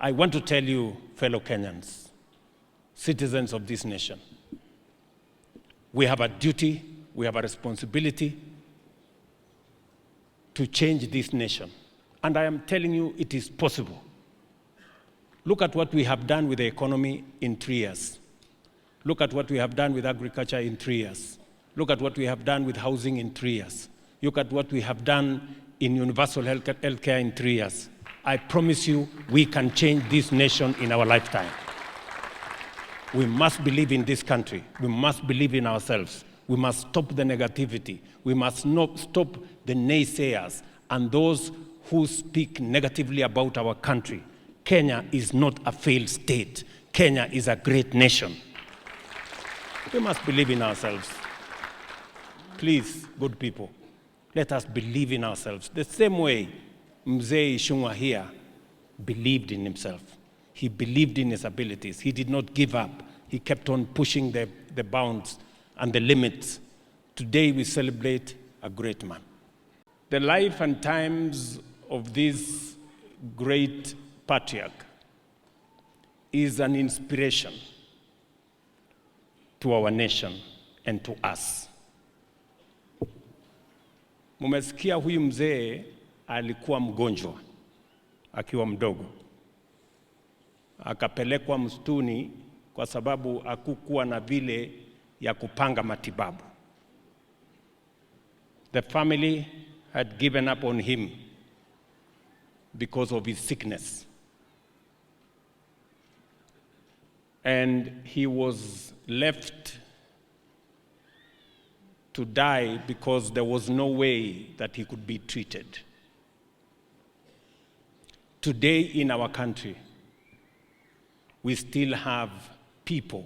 I want to tell you, fellow Kenyans, citizens of this nation, we have a duty, we have a responsibility to change this nation. And I am telling you, it is possible. Look at what we have done with the economy in 3 years. Look at what we have done with agriculture in 3 years. Look at what we have done with housing in 3 years. Look at what we have done in universal healthcare in 3 years. I promise you, we can change this nation in our lifetime. We must believe in this country. We must believe in ourselves. We must stop the negativity. We must not stop the naysayers and those who speak negatively about our country. Kenya is not a failed state. Kenya is a great nation. We must believe in ourselves. Please, good people, let us believe in ourselves. The same way MP Ichungwa here believed in himself. He believed in his abilities. He did not give up. He kept on pushing the bounds and the limits. Today we celebrate a great man. The life and times of this great patriarch is an inspiration to our nation and to us. Mumesikia huyu mzee alikuwa mgonjwa akiwa mdogo. Akapelekwa msituni kwa sababu hakukuwa na vile ya kupanga matibabu. The family had given up on him because of his sickness. And he was left to die because there was no way that he could be treated. Today in our country, we still have people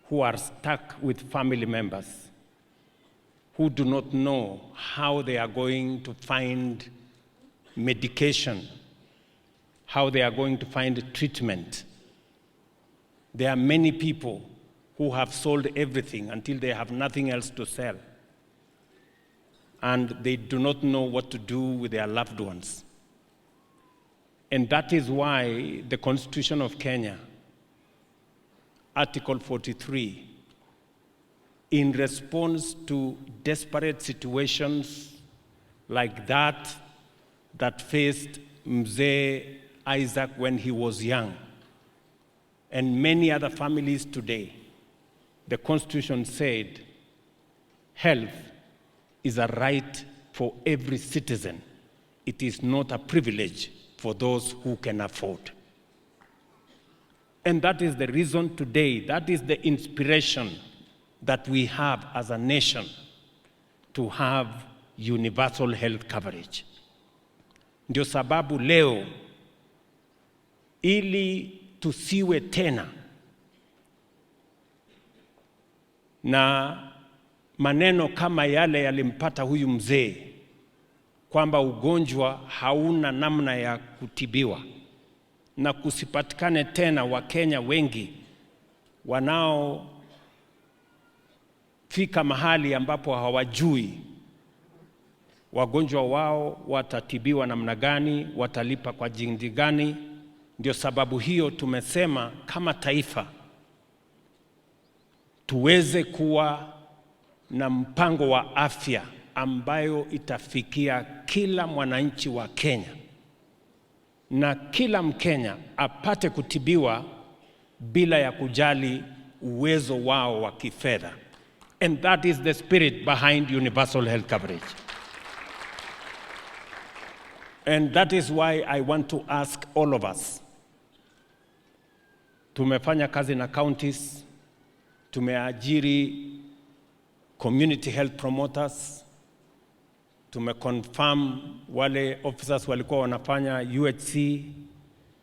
who are stuck with family members who do not know how they are going to find medication, how they are going to find treatment. There are many people who have sold everything until they have nothing else to sell. And they do not know what to do with their loved ones. And that is why the Constitution of Kenya, Article 43, in response to desperate situations like that faced Mzee Isaac when he was young, and many other families today, the Constitution said health is a right for every citizen. It is not a privilege for those who can afford. And that is the reason today, that is the inspiration that we have as a nation to have universal health coverage. Ndio sababu leo, ili tusiwe tena na maneno kama yale yalimpata huyu mzee, kwamba ugonjwa hauna namna ya kutibiwa, na kusipatikane tena Wakenya wengi wanaofika mahali ambapo hawajui wagonjwa wao watatibiwa namna gani, watalipa kwa jinsi gani. Ndio sababu hiyo tumesema kama taifa tuweze kuwa na mpango wa afya ambayo itafikia kila mwananchi wa Kenya, na kila Mkenya apate kutibiwa bila ya kujali uwezo wao wa kifedha. And that is the spirit behind universal health coverage. And that is why I want to ask all of us. Tumefanya kazi na counties, tumeajiri community health promoters, tumeconfirm wale officers walikuwa wanafanya UHC,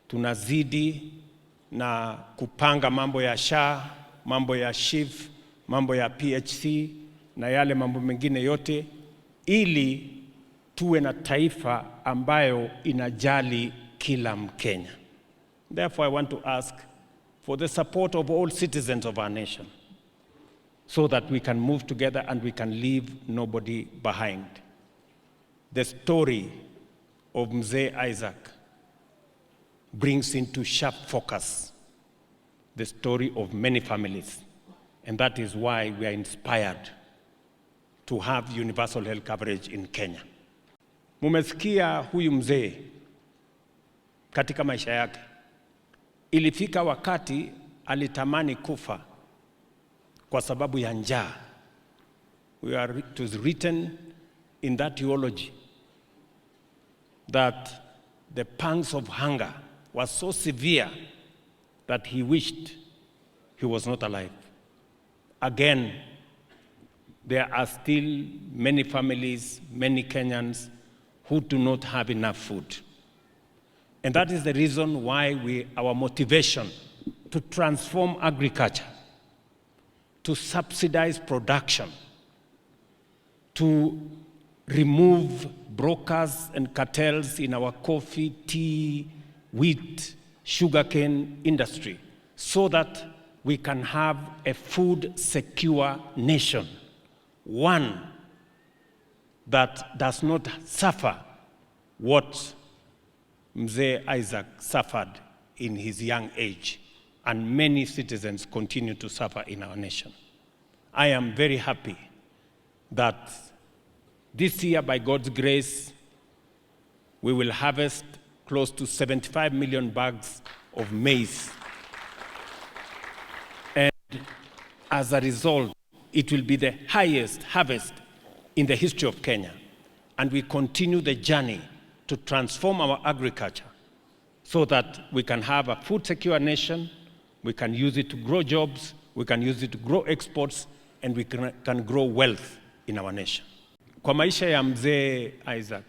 tunazidi na kupanga mambo ya SHA, mambo ya SHIF, mambo ya PHC na yale mambo mengine yote, ili tuwe na taifa ambayo inajali kila Mkenya. Therefore, I want to ask for the support of all citizens of our nation, so that we can move together and we can leave nobody behind. The story of Mzee Isaac brings into sharp focus the story of many families. And that is why we are inspired to have universal health coverage in Kenya. Mumesikia huyu mzee katika maisha yake. Ilifika wakati alitamani kufa kwa sababu ya njaa. It was written in that theology that the pangs of hunger were so severe that he wished he was not alive. Again, there are still many families, many Kenyans who do not have enough food. And that is the reason why our motivation to transform agriculture, to subsidize production, to remove brokers and cartels in our coffee, tea, wheat, sugarcane industry, so that we can have a food-secure nation, one that does not suffer what Mzee Isaac suffered in his young age, and many citizens continue to suffer in our nation. I am very happy that this year, by God's grace, we will harvest close to 75 million bags of maize. And as a result, it will be the highest harvest in the history of Kenya. And we continue the journey to transform our agriculture so that we can have a food-secure nation, we can use it to grow jobs, we can use it to grow exports, and we can grow wealth in our nation. Kwa maisha ya Mzee Isaac,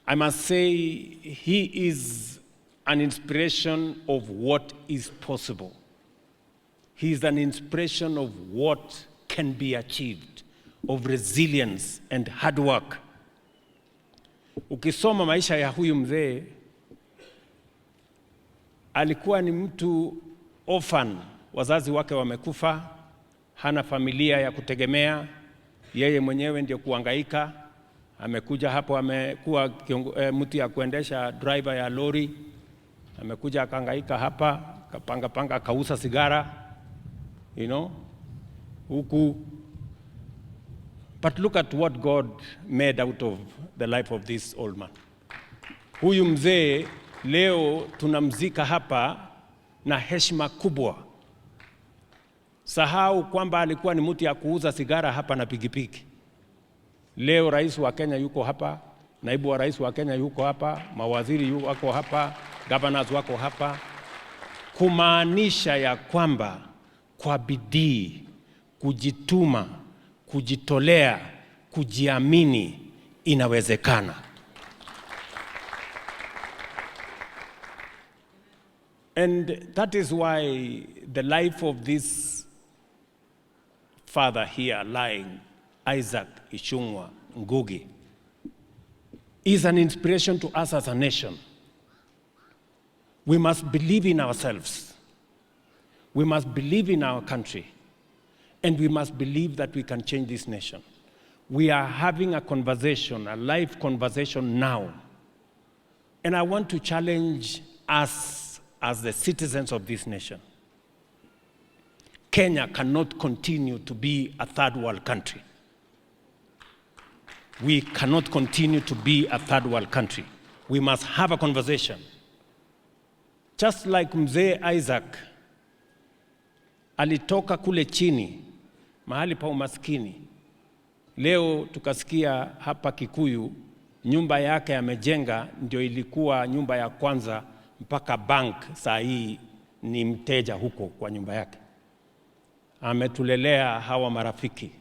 I must say he is an inspiration of what is possible. He is an inspiration of what can be achieved, of resilience and hard work. Ukisoma maisha ya huyu mzee, alikuwa ni mtu orphan, wazazi wake wamekufa, hana familia ya kutegemea, yeye mwenyewe ndio kuhangaika. Amekuja hapo, amekuwa mtu ya kuendesha driver ya lori, amekuja akahangaika hapa, kapanga akauza sigara, huku. But look at what God made out of the life of this old man. Huyu mzee leo tunamzika hapa na heshima kubwa. Sahau kwamba alikuwa ni mtu ya kuuza sigara hapa na pikipiki. Leo rais wa Kenya yuko hapa, naibu wa rais wa Kenya yuko hapa, mawaziri wako hapa, governors wako hapa, kumaanisha ya kwamba kwa bidii, kujituma, kujitolea, kujiamini inawezekana. And that is why the life of this father here lying, Isaac Ichungwa Ngugi, is an inspiration to us as a nation. We must believe in ourselves. We must believe in our country. And we must believe that we can change this nation. We are having a conversation, a live conversation now. And I want to challenge us as the citizens of this nation. Kenya cannot continue to be a third world country. We cannot continue to be a third world country. We must have a conversation. Just like Mzee Isaac alitoka kule chini, mahali pa umaskini. Leo tukasikia hapa Kikuyu, nyumba yake amejenga ndio ilikuwa nyumba ya kwanza mpaka bank saa hii ni mteja huko kwa nyumba yake. Ametulelea hawa marafiki.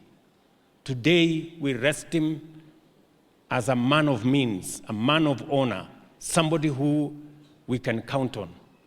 Today we rest him as a man of means, a man of honor, somebody who we can count on.